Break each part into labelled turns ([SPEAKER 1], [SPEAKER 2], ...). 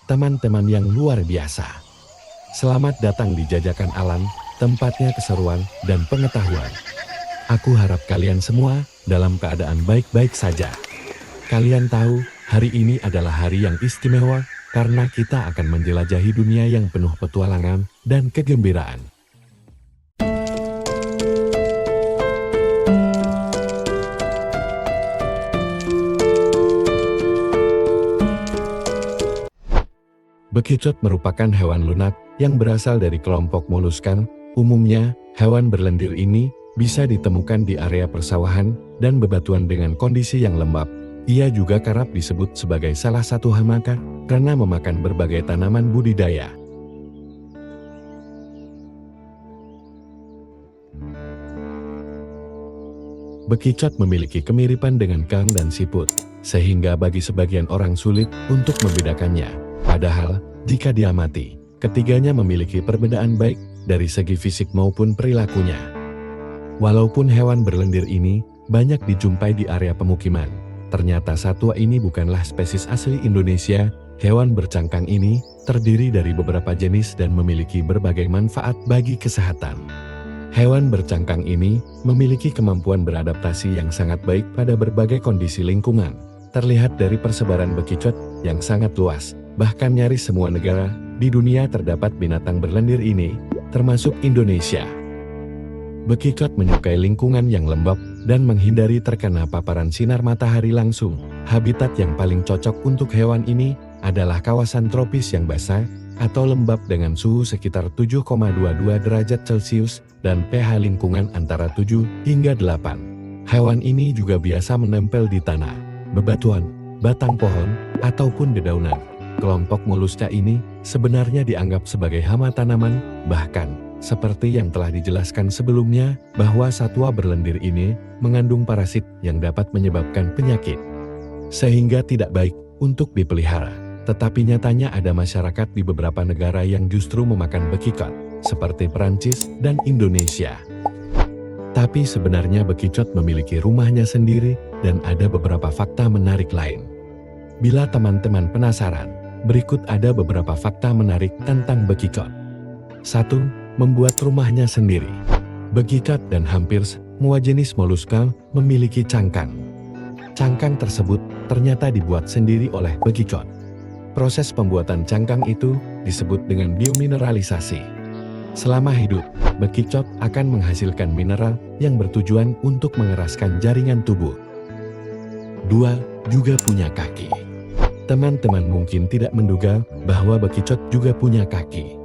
[SPEAKER 1] teman-teman yang luar biasa. Selamat datang di Jajakan Alam, tempatnya keseruan dan pengetahuan. Aku harap kalian semua dalam keadaan baik-baik saja. Kalian tahu, hari ini adalah hari yang istimewa karena kita akan menjelajahi dunia yang penuh petualangan dan kegembiraan. Bekicot merupakan hewan lunak yang berasal dari kelompok moluskan. Umumnya, hewan berlendir ini bisa ditemukan di area persawahan dan bebatuan dengan kondisi yang lembab. Ia juga kerap disebut sebagai salah satu hama karena memakan berbagai tanaman budidaya. Bekicot memiliki kemiripan dengan kang dan siput, sehingga bagi sebagian orang sulit untuk membedakannya. Padahal, jika diamati, ketiganya memiliki perbedaan baik dari segi fisik maupun perilakunya. Walaupun hewan berlendir ini banyak dijumpai di area pemukiman, ternyata satwa ini bukanlah spesies asli Indonesia. Hewan bercangkang ini terdiri dari beberapa jenis dan memiliki berbagai manfaat bagi kesehatan. Hewan bercangkang ini memiliki kemampuan beradaptasi yang sangat baik pada berbagai kondisi lingkungan. Terlihat dari persebaran bekicot yang sangat luas, bahkan nyaris semua negara di dunia terdapat binatang berlendir ini, termasuk Indonesia. Bekicot menyukai lingkungan yang lembab dan menghindari terkena paparan sinar matahari langsung. Habitat yang paling cocok untuk hewan ini adalah kawasan tropis yang basah atau lembab dengan suhu sekitar 7,22 derajat Celcius dan pH lingkungan antara 7 hingga 8. Hewan ini juga biasa menempel di tanah, bebatuan, batang pohon, ataupun dedaunan. Kelompok Molusca ini sebenarnya dianggap sebagai hama tanaman, bahkan seperti yang telah dijelaskan sebelumnya bahwa satwa berlendir ini mengandung parasit yang dapat menyebabkan penyakit, sehingga tidak baik untuk dipelihara. Tetapi nyatanya ada masyarakat di beberapa negara yang justru memakan bekicot, seperti Perancis dan Indonesia. Tapi sebenarnya bekicot memiliki rumahnya sendiri dan ada beberapa fakta menarik lain. Bila teman-teman penasaran, berikut ada beberapa fakta menarik tentang bekicot. 1. Membuat rumahnya sendiri. Bekicot dan hampir semua jenis moluska memiliki cangkang. Cangkang tersebut ternyata dibuat sendiri oleh bekicot. Proses pembuatan cangkang itu disebut dengan biomineralisasi. Selama hidup, bekicot akan menghasilkan mineral yang bertujuan untuk mengeraskan jaringan tubuh. 2. Juga punya kaki. Teman-teman mungkin tidak menduga bahwa bekicot juga punya kaki.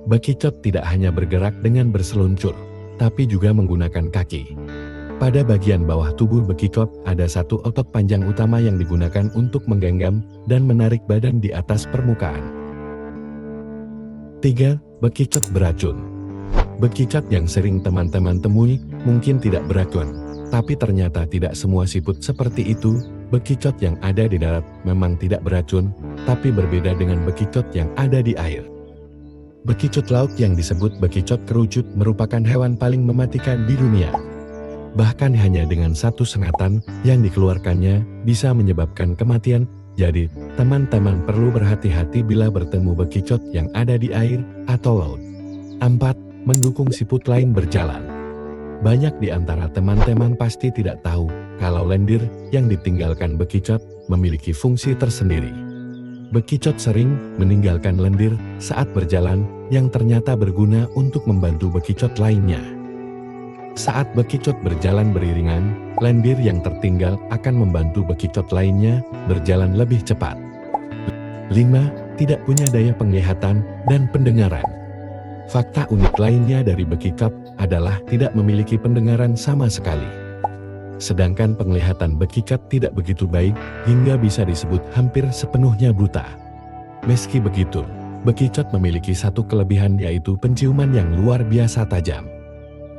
[SPEAKER 1] Bekicot tidak hanya bergerak dengan berseluncur, tapi juga menggunakan kaki. Pada bagian bawah tubuh bekicot ada satu otot panjang utama yang digunakan untuk menggenggam dan menarik badan di atas permukaan. 3. Bekicot beracun. Bekicot yang sering teman-teman temui mungkin tidak beracun, tapi ternyata tidak semua siput seperti itu. Bekicot yang ada di darat memang tidak beracun, tapi berbeda dengan bekicot yang ada di air. Bekicot laut yang disebut bekicot kerucut merupakan hewan paling mematikan di dunia. Bahkan hanya dengan satu sengatan yang dikeluarkannya bisa menyebabkan kematian. Jadi, teman-teman perlu berhati-hati bila bertemu bekicot yang ada di air atau laut. 4. Mendukung siput lain berjalan. Banyak di antara teman-teman pasti tidak tahu kalau lendir yang ditinggalkan bekicot memiliki fungsi tersendiri. Bekicot sering meninggalkan lendir saat berjalan yang ternyata berguna untuk membantu bekicot lainnya. Saat bekicot berjalan beriringan, lendir yang tertinggal akan membantu bekicot lainnya berjalan lebih cepat. 5. Tidak punya daya penglihatan dan pendengaran. Fakta unik lainnya dari bekicot adalah tidak memiliki pendengaran sama sekali. Sedangkan penglihatan bekicot tidak begitu baik hingga bisa disebut hampir sepenuhnya buta. Meski begitu, bekicot memiliki satu kelebihan yaitu penciuman yang luar biasa tajam.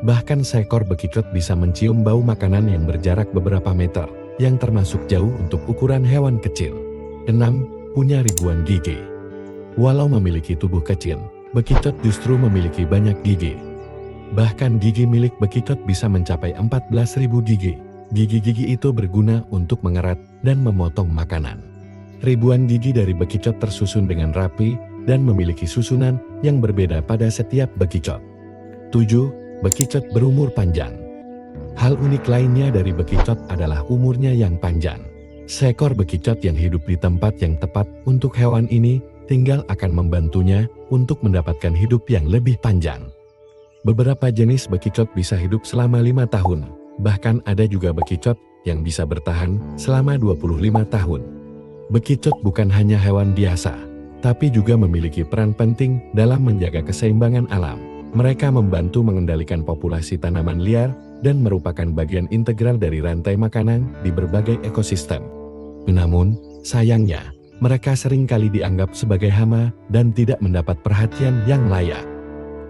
[SPEAKER 1] Bahkan seekor bekicot bisa mencium bau makanan yang berjarak beberapa meter, yang termasuk jauh untuk ukuran hewan kecil. 6. Punya ribuan gigi. Walau memiliki tubuh kecil, bekicot justru memiliki banyak gigi. Bahkan gigi milik bekicot bisa mencapai 14.000 gigi. Gigi-gigi itu berguna untuk mengerat dan memotong makanan. Ribuan gigi dari bekicot tersusun dengan rapi dan memiliki susunan yang berbeda pada setiap bekicot. 7. Bekicot berumur panjang. Hal unik lainnya dari bekicot adalah umurnya yang panjang. Seekor bekicot yang hidup di tempat yang tepat untuk hewan ini tinggal akan membantunya untuk mendapatkan hidup yang lebih panjang. Beberapa jenis bekicot bisa hidup selama 5 tahun, bahkan ada juga bekicot yang bisa bertahan selama 25 tahun. Bekicot bukan hanya hewan biasa, tapi juga memiliki peran penting dalam menjaga keseimbangan alam. Mereka membantu mengendalikan populasi tanaman liar dan merupakan bagian integral dari rantai makanan di berbagai ekosistem. Namun, sayangnya, mereka seringkali dianggap sebagai hama dan tidak mendapat perhatian yang layak.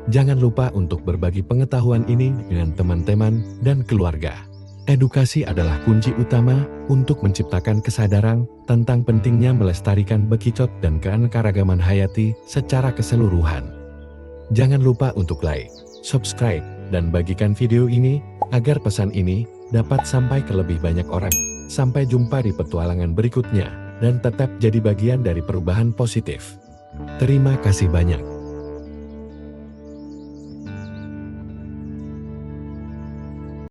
[SPEAKER 1] Jangan lupa untuk berbagi pengetahuan ini dengan teman-teman dan keluarga. Edukasi adalah kunci utama untuk menciptakan kesadaran tentang pentingnya melestarikan bekicot dan keanekaragaman hayati secara keseluruhan. Jangan lupa untuk like, subscribe, dan bagikan video ini agar pesan ini dapat sampai ke lebih banyak orang. Sampai jumpa di petualangan berikutnya dan tetap jadi bagian dari perubahan positif. Terima kasih banyak.